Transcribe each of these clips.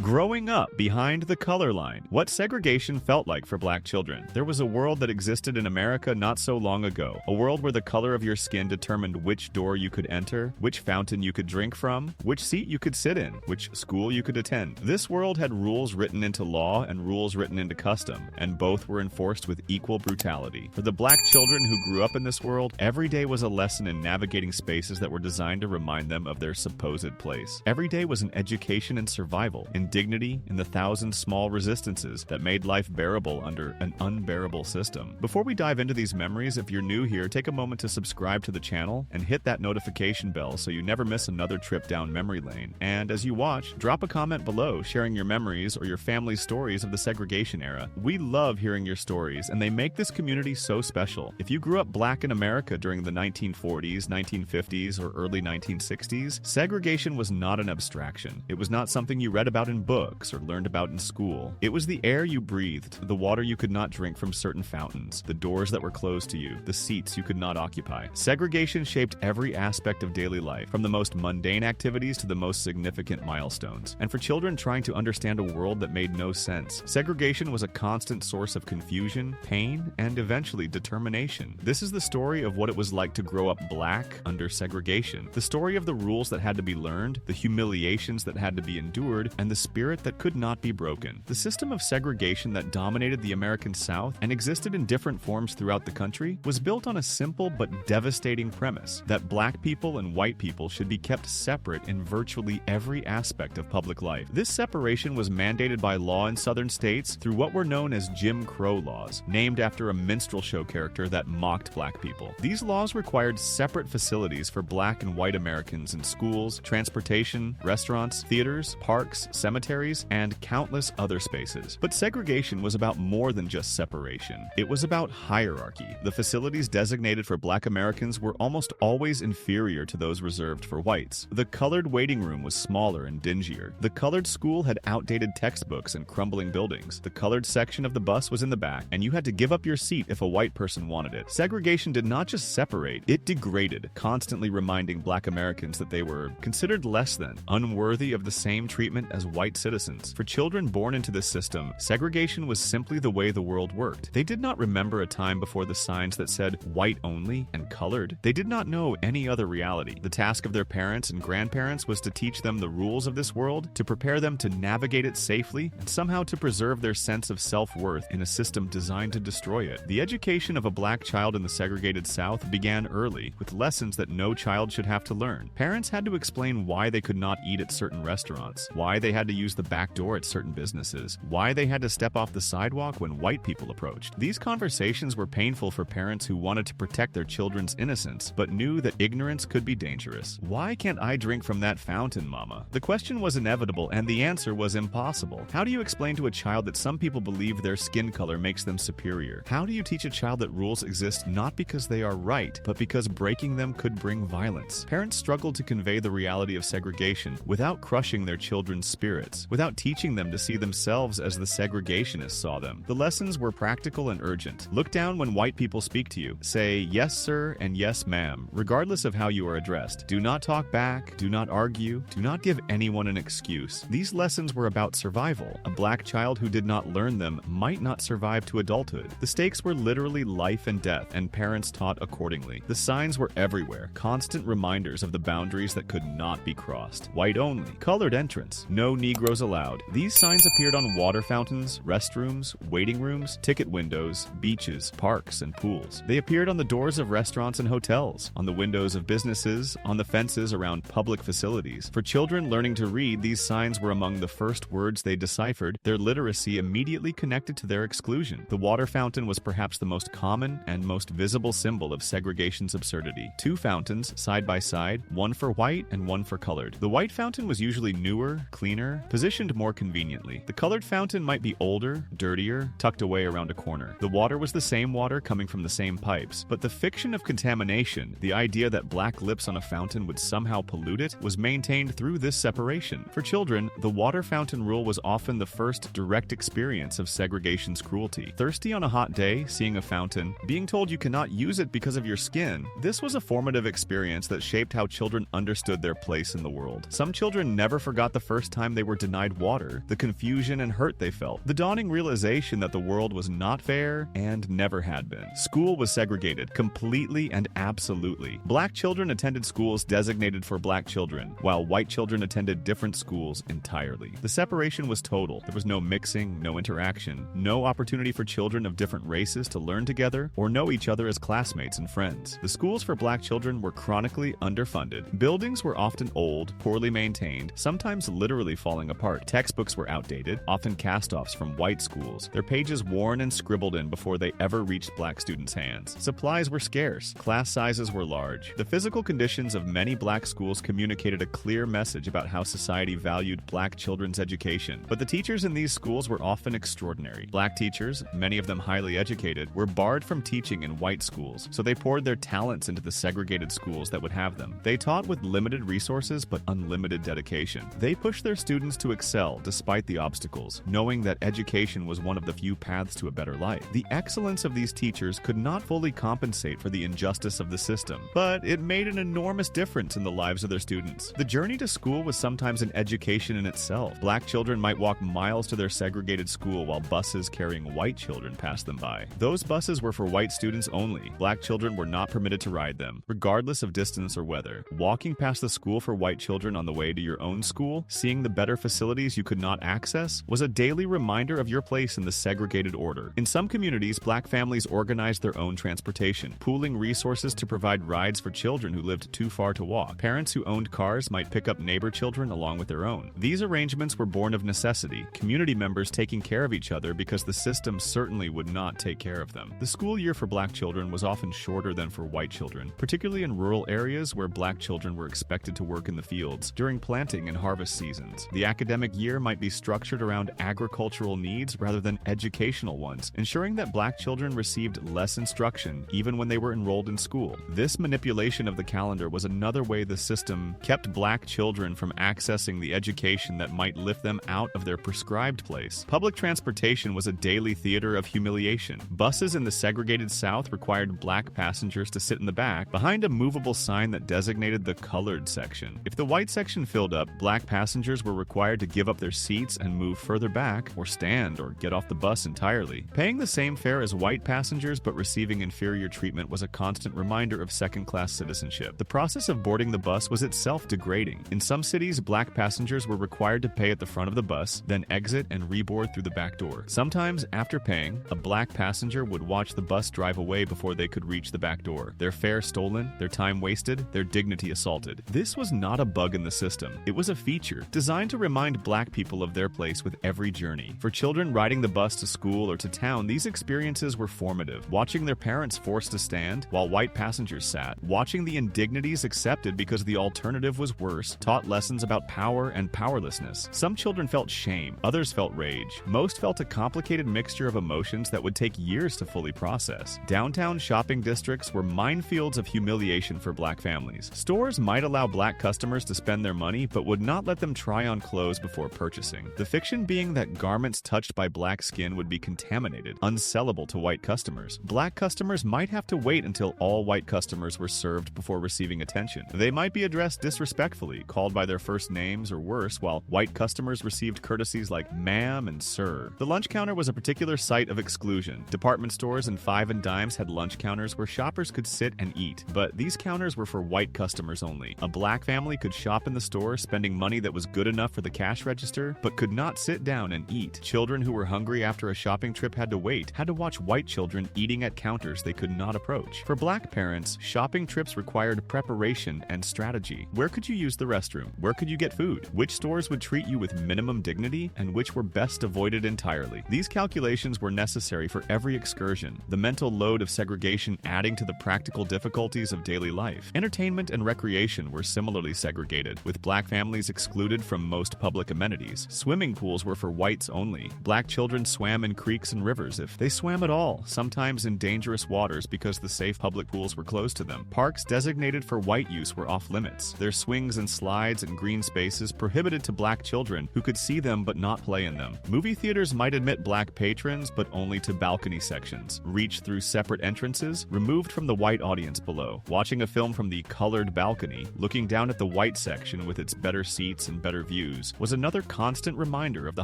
Growing up behind the color line, what segregation felt like for black children. There was a world that existed in America not so long ago, a world where the color of your skin determined which door you could enter, which fountain you could drink from, which seat you could sit in, which school you could attend. This world had rules written into law and rules written into custom, and both were enforced with equal brutality. For the black children who grew up in this world, every day was a lesson in navigating spaces that were designed to remind them of their supposed place. Every day was an education in survival, in dignity, in the thousand small resistances that made life bearable under an unbearable system. Before we dive into these memories, if you're new here, take a moment to subscribe to the channel and hit that notification bell so you never miss another trip down memory lane. And as you watch, drop a comment below sharing your memories or your family's stories of the segregation era. We love hearing your stories, and they make this community so special. If you grew up black in America during the 1940s, 1950s, or early 1960s, segregation was not an abstraction. It was not something you read about in books or learned about in school. It was the air you breathed, the water you could not drink from certain fountains, the doors that were closed to you, the seats you could not occupy. Segregation shaped every aspect of daily life, from the most mundane activities to the most significant milestones. And for children trying to understand a world that made no sense, segregation was a constant source of confusion, pain, and eventually determination. This is the story of what it was like to grow up black under segregation, the story of the rules that had to be learned, the humiliations that had to be endured, and the spirit that could not be broken. The system of segregation that dominated the American South and existed in different forms throughout the country was built on a simple but devastating premise that black people and white people should be kept separate in virtually every aspect of public life. This separation was mandated by law in southern states through what were known as Jim Crow laws, named after a minstrel show character that mocked black people. These laws required separate facilities for black and white Americans in schools, transportation, restaurants, theaters, parks, cemeteries, and countless other spaces. But segregation was about more than just separation. It was about hierarchy. The facilities designated for black Americans were almost always inferior to those reserved for whites. The colored waiting room was smaller and dingier. The colored school had outdated textbooks and crumbling buildings. The colored section of the bus was in the back, and you had to give up your seat if a white person wanted it. Segregation did not just separate, it degraded, constantly reminding black Americans that they were considered less than, unworthy of the same treatment as white citizens. For children born into this system, segregation was simply the way the world worked. They did not remember a time before the signs that said white only and colored. They did not know any other reality. The task of their parents and grandparents was to teach them the rules of this world, to prepare them to navigate it safely, and somehow to preserve their sense of self-worth in a system designed to destroy it. The education of a black child in the segregated South began early, with lessons that no child should have to learn. Parents had to explain why they could not eat at certain restaurants, why they had to use the back door at certain businesses, why they had to step off the sidewalk when white people approached. These conversations were painful for parents who wanted to protect their children's innocence, but knew that ignorance could be dangerous. Why can't I drink from that fountain, Mama? The question was inevitable, and the answer was impossible. How do you explain to a child that some people believe their skin color makes them superior? How do you teach a child that rules exist not because they are right, but because breaking them could bring violence? Parents struggled to convey the reality of segregation without crushing their children's spirits, without teaching them to see themselves as the segregationists saw them. The lessons were practical and urgent. Look down when white people speak to you. Say yes, sir, and yes, ma'am, regardless of how you are addressed. Do not talk back. Do not argue. Do not give anyone an excuse. These lessons were about survival. A black child who did not learn them might not survive to adulthood. The stakes were literally life and death, and parents taught accordingly. The signs were everywhere, constant reminders of the boundaries that could not be crossed. White only, colored entrance, no Negroes allowed. These signs appeared on water fountains, restrooms, waiting rooms, ticket windows, beaches, parks, and pools. They appeared on the doors of restaurants and hotels, on the windows of businesses, on the fences around public facilities. For children learning to read, these signs were among the first words they deciphered, their literacy immediately connected to their exclusion. The water fountain was perhaps the most common and most visible symbol of segregation's absurdity. Two fountains, side by side, one for white and one for colored. The white fountain was usually newer, cleaner, positioned more conveniently. The colored fountain might be older, dirtier, tucked away around a corner. The water was the same water coming from the same pipes, but the fiction of contamination, the idea that black lips on a fountain would somehow pollute it, was maintained through this separation. For children, the water fountain rule was often the first direct experience of segregation's cruelty. Thirsty on a hot day, seeing a fountain, being told you cannot use it because of your skin, this was a formative experience that shaped how children understood their place in the world. Some children never forgot the first time they were denied water, the confusion and hurt they felt, the dawning realization that the world was not fair and never had been. School was segregated completely and absolutely. Black children attended schools designated for black children, while white children attended different schools entirely. The separation was total. There was no mixing, no interaction, no opportunity for children of different races to learn together or know each other as classmates and friends. The schools for black children were chronically underfunded. Buildings were often old, poorly maintained, sometimes literally falling apart. Textbooks were outdated, often cast-offs from white schools, their pages worn and scribbled in before they ever reached black students' hands. Supplies were scarce, class sizes were large. The physical conditions of many black schools communicated a clear message about how society valued black children's education. But the teachers in these schools were often extraordinary. Black teachers, many of them highly educated, were barred from teaching in white schools, so they poured their talents into the segregated schools that would have them. They taught with limited resources but unlimited dedication. They pushed their students to excel despite the obstacles, knowing that education was one of the few paths to a better life. The excellence of these teachers could not fully compensate for the injustice of the system, but it made an enormous difference in the lives of their students. The journey to school was sometimes an education in itself. Black children might walk miles to their segregated school while buses carrying white children passed them by. Those buses were for white students only. Black children were not permitted to ride them, regardless of distance or weather. Walking past the school for white children on the way to your own school, seeing the better facilities you could not access, was a daily reminder of your place in the segregated order. In some communities, black families organized their own transportation, pooling resources to provide rides for children who lived too far to walk. Parents who owned cars might pick up neighbor children along with their own. These arrangements were born of necessity, community members taking care of each other because the system certainly would not take care of them. The school year for black children was often shorter than for white children, particularly in rural areas where black children were expected to work in the fields during planting and harvest seasons. The academic year might be structured around agricultural needs rather than educational ones, ensuring that black children received less instruction even when they were enrolled in school. This manipulation of the calendar was another way the system kept black children from accessing the education that might lift them out of their prescribed place. Public transportation was a daily theater of humiliation. Buses in the segregated South required black passengers to sit in the back behind a movable sign that designated the colored section. If the white section filled up, black passengers were required to give up their seats and move further back, or stand, or get off the bus entirely. Paying the same fare as white passengers but receiving inferior treatment was a constant reminder of second-class citizenship. The process of boarding the bus was itself degrading. In some cities, black passengers were required to pay at the front of the bus, then exit and reboard through the back door. Sometimes, after paying, a black passenger would watch the bus drive away before they could reach the back door. Their fare stolen, their time wasted, their dignity assaulted. This was not a bug in the system. It was a feature, designed to remind black people of their place with every journey. For children riding the bus to school or to town, these experiences were formative. Watching their parents forced to stand while white passengers sat, watching the indignities accepted because the alternative was worse, taught lessons about power and powerlessness. Some children felt shame, others felt rage. Most felt a complicated mixture of emotions that would take years to fully process. Downtown shopping districts were minefields of humiliation for black families. Stores might allow black customers to spend their money, but would not let them try on clothes before purchasing. The fiction being that garments touched by black skin would be contaminated, unsellable to white customers. Black customers might have to wait until all white customers were served before receiving attention. They might be addressed disrespectfully, called by their first names or worse, while white customers received courtesies like ma'am and sir. The lunch counter was a particular site of exclusion. Department stores and five and dimes had lunch counters where shoppers could sit and eat, but these counters were for white customers only. A black family could shop in the store, spending money that was good enough for the cash register, but could not sit down and eat. Children who were hungry after a shopping trip had to wait, had to watch white children eating at counters they could not approach. For black parents, shopping trips required preparation and strategy. Where could you use the restroom? Where could you get food? Which stores would treat you with minimum dignity, and which were best avoided entirely? These calculations were necessary for every excursion, the mental load of segregation adding to the practical difficulties of daily life. Entertainment and recreation were similarly segregated, with black families excluded from most public amenities. Swimming pools were for whites only. Black children swam in creeks and rivers, if they swam at all, sometimes in dangerous waters because the safe public pools were closed to them. Parks designated for white use were off limits, their swings and slides and green spaces prohibited to black children who could see them but not play in them. Movie theaters might admit black patrons, but only to balcony sections, reach through separate entrances, removed from the white audience below. Watching a film from the colored balcony, looking down at the white section with its better seats and better views, news was another constant reminder of the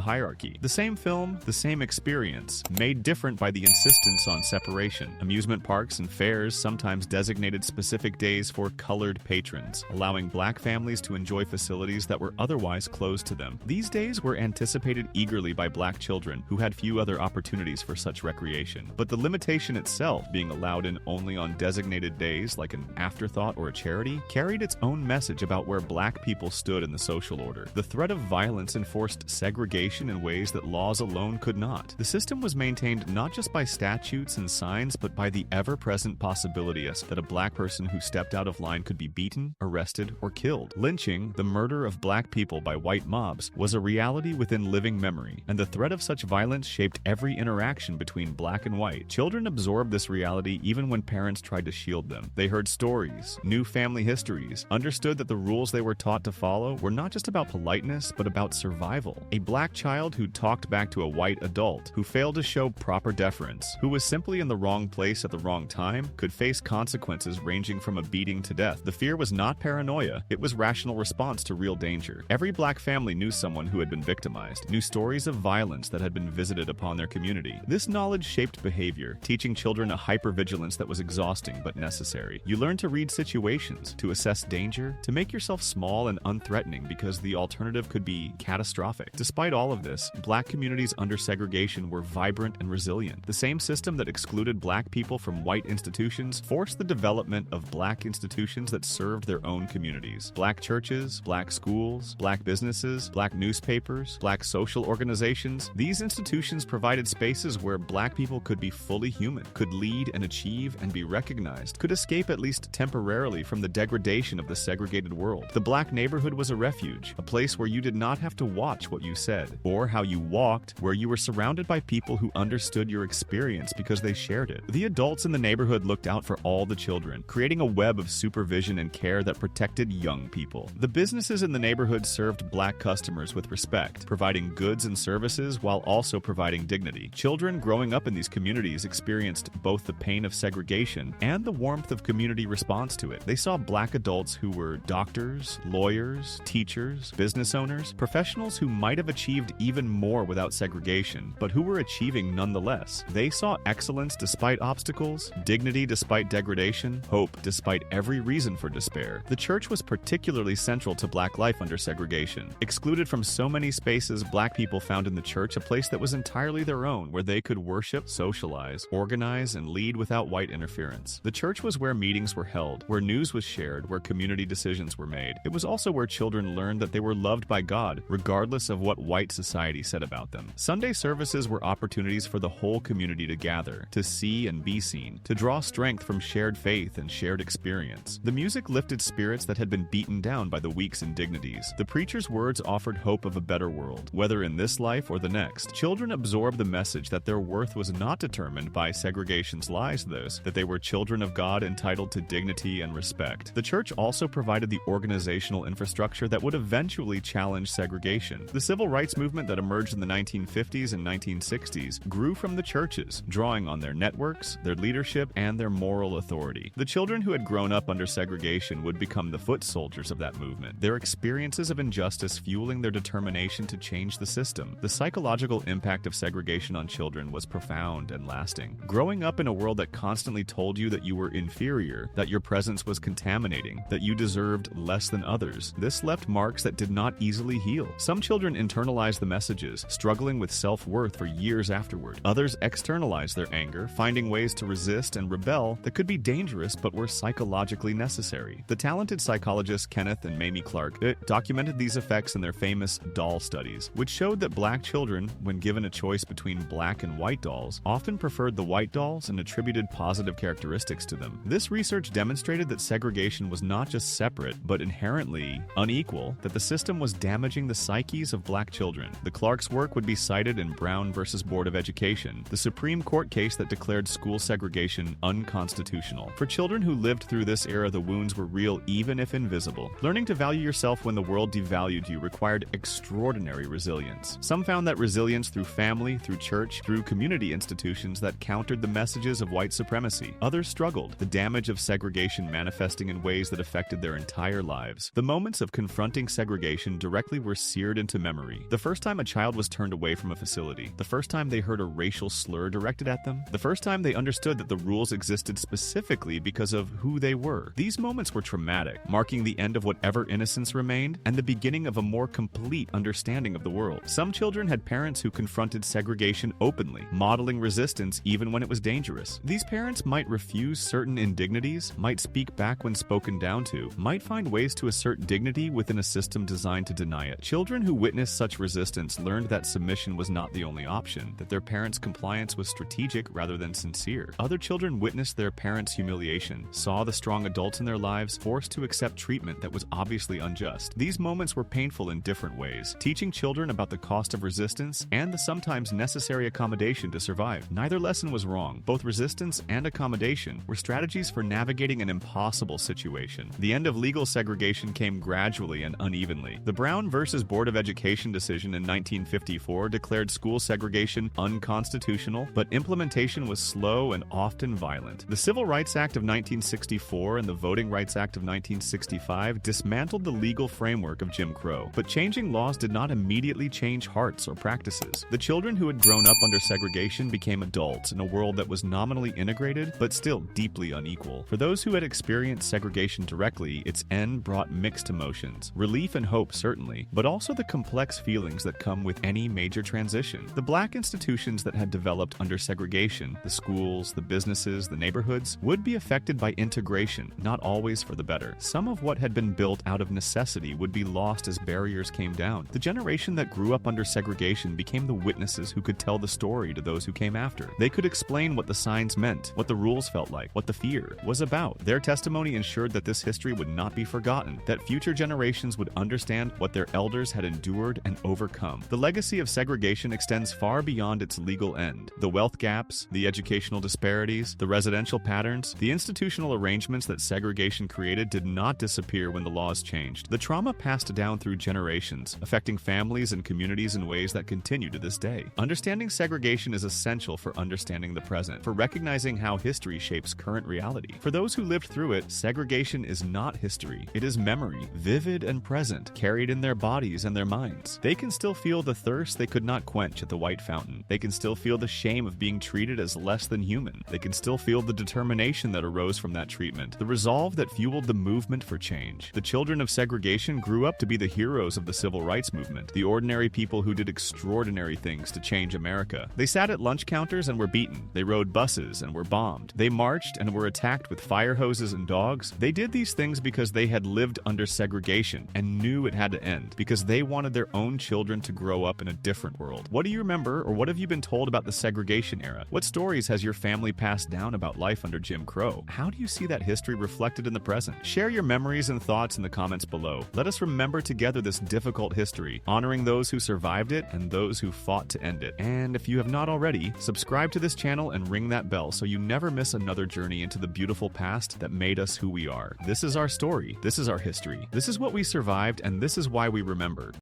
hierarchy. The same film, the same experience, made different by the insistence on separation. Amusement parks and fairs sometimes designated specific days for colored patrons, allowing black families to enjoy facilities that were otherwise closed to them. These days were anticipated eagerly by black children who had few other opportunities for such recreation. But the limitation itself, being allowed in only on designated days like an afterthought or a charity, carried its own message about where black people stood in the social order. The threat of violence enforced segregation in ways that laws alone could not. The system was maintained not just by statutes and signs, but by the ever-present possibility that a black person who stepped out of line could be beaten, arrested, or killed. Lynching, the murder of black people by white mobs, was a reality within living memory, and the threat of such violence shaped every interaction between black and white. Children absorbed this reality even when parents tried to shield them. They heard stories, knew family histories, understood that the rules they were taught to follow were not just about politeness, but about survival. A black child who talked back to a white adult, who failed to show proper deference, who was simply in the wrong place at the wrong time, could face consequences ranging from a beating to death. The fear was not paranoia, it was rational response to real danger. Every black family knew someone who had been victimized, knew stories of violence that had been visited upon their community. This knowledge shaped behavior, teaching children a hypervigilance that was exhausting but necessary. You learned to read situations, to assess danger, to make yourself small and unthreatening because the alternative could be catastrophic. Despite all of this, black communities under segregation were vibrant and resilient. The same system that excluded black people from white institutions forced the development of black institutions that served their own communities. Black churches, black schools, black businesses, black newspapers, black social organizations. These institutions provided spaces where black people could be fully human, could lead and achieve and be recognized, could escape at least temporarily from the degradation of the segregated world. The black neighborhood was a refuge, a place where you did not have to watch what you said or how you walked, where you were surrounded by people who understood your experience because they shared it. The adults in the neighborhood looked out for all the children, creating a web of supervision and care that protected young people. The businesses in the neighborhood served black customers with respect, providing goods and services while also providing dignity. Children growing up in these communities experienced both the pain of segregation and the warmth of community response to it. They saw black adults who were doctors, lawyers, teachers, business owners, professionals who might have achieved even more without segregation, but who were achieving nonetheless. They saw excellence despite obstacles, dignity despite degradation, hope despite every reason for despair. The church was particularly central to black life under segregation. Excluded from so many spaces, black people found in the church a place that was entirely their own, where they could worship, socialize, organize, and lead without white interference. The church was where meetings were held, where news was shared, where community decisions were made. It was also where children learned that they were loved by God, regardless of what white society said about them. Sunday services were opportunities for the whole community to gather, to see and be seen, to draw strength from shared faith and shared experience. The music lifted spirits that had been beaten down by the weak's indignities. The preacher's words offered hope of a better world, whether in this life or the next. Children absorbed the message that their worth was not determined by segregation's lies, that they were children of God entitled to dignity and respect. The church also provided the organizational infrastructure that would eventually challenge segregation. The civil rights movement that emerged in the 1950s and 1960s grew from the churches, drawing on their networks, their leadership, and their moral authority. The children who had grown up under segregation would become the foot soldiers of that movement, their experiences of injustice fueling their determination to change the system. The psychological impact of segregation on children was profound and lasting. Growing up in a world that constantly told you that you were inferior, that your presence was contaminating, that you deserved less than others, this left marks that did not easily heal. Some children internalized the messages, struggling with self-worth for years afterward. Others externalized their anger, finding ways to resist and rebel that could be dangerous but were psychologically necessary. The talented psychologists Kenneth and Mamie Clark documented these effects in their famous doll studies, which showed that black children, when given a choice between black and white dolls, often preferred the white dolls and attributed positive characteristics to them. This research demonstrated that segregation was not just separate, but inherently unequal, that the system was damaging the psyches of black children. The Clark's work would be cited in Brown versus Board of Education, the Supreme Court case that declared school segregation unconstitutional. For children who lived through this era, the wounds were real even if invisible. Learning to value yourself when the world devalued you required extraordinary resilience. Some found that resilience through family, through church, through community institutions that countered the messages of white supremacy. Others struggled, the damage of segregation manifesting in ways that affected their entire lives. The moments of confronting segregation directly directly were seared into memory. The first time a child was turned away from a facility, the first time they heard a racial slur directed at them, the first time they understood that the rules existed specifically because of who they were. These moments were traumatic, marking the end of whatever innocence remained and the beginning of a more complete understanding of the world. Some children had parents who confronted segregation openly, modeling resistance even when it was dangerous. These parents might refuse certain indignities, might speak back when spoken down to, might find ways to assert dignity within a system designed to deny it. Children who witnessed such resistance learned that submission was not the only option, that their parents' compliance was strategic rather than sincere. Other children witnessed their parents' humiliation, saw the strong adults in their lives forced to accept treatment that was obviously unjust. These moments were painful in different ways, teaching children about the cost of resistance and the sometimes necessary accommodation to survive. Neither lesson was wrong. Both resistance and accommodation were strategies for navigating an impossible situation. The end of legal segregation came gradually and unevenly. The Brown versus Board of Education decision in 1954 declared school segregation unconstitutional, but implementation was slow and often violent. The Civil Rights Act of 1964 and the Voting Rights Act of 1965 dismantled the legal framework of Jim Crow, but changing laws did not immediately change hearts or practices. The children who had grown up under segregation became adults in a world that was nominally integrated, but still deeply unequal. For those who had experienced segregation directly, its end brought mixed emotions, relief and hope certainly, but also the complex feelings that come with any major transition. The Black institutions that had developed under segregation, the schools, the businesses, the neighborhoods, would be affected by integration, not always for the better. Some of what had been built out of necessity would be lost as barriers came down. The generation that grew up under segregation became the witnesses who could tell the story to those who came after. They could explain what the signs meant, what the rules felt like, what the fear was about. Their testimony ensured that this history would not be forgotten, that future generations would understand what their elders had endured and overcome. The legacy of segregation extends far beyond its legal end. The wealth gaps, the educational disparities, the residential patterns, the institutional arrangements that segregation created did not disappear when the laws changed. The trauma passed down through generations, affecting families and communities in ways that continue to this day. Understanding segregation is essential for understanding the present, for recognizing how history shapes current reality. For those who lived through it, segregation is not history. It is memory, vivid and present, carried in their bodies and their minds. They can still feel the thirst they could not quench at the White Fountain. They can still feel the shame of being treated as less than human. They can still feel the determination that arose from that treatment, the resolve that fueled the movement for change. The children of segregation grew up to be the heroes of the civil rights movement, the ordinary people who did extraordinary things to change America. They sat at lunch counters and were beaten. They rode buses and were bombed. They marched and were attacked with fire hoses and dogs. They did these things because they had lived under segregation and knew it had to end, because they wanted their own children to grow up in a different world. What do you remember, or what have you been told about the segregation era? What stories has your family passed down about life under Jim Crow? How do you see that history reflected in the present? Share your memories and thoughts in the comments below. Let us remember together this difficult history, honoring those who survived it and those who fought to end it. And if you have not already, subscribe to this channel and ring that bell so you never miss another journey into the beautiful past that made us who we are. This is our story. This is our history. This is what we survived, and this is why we remember.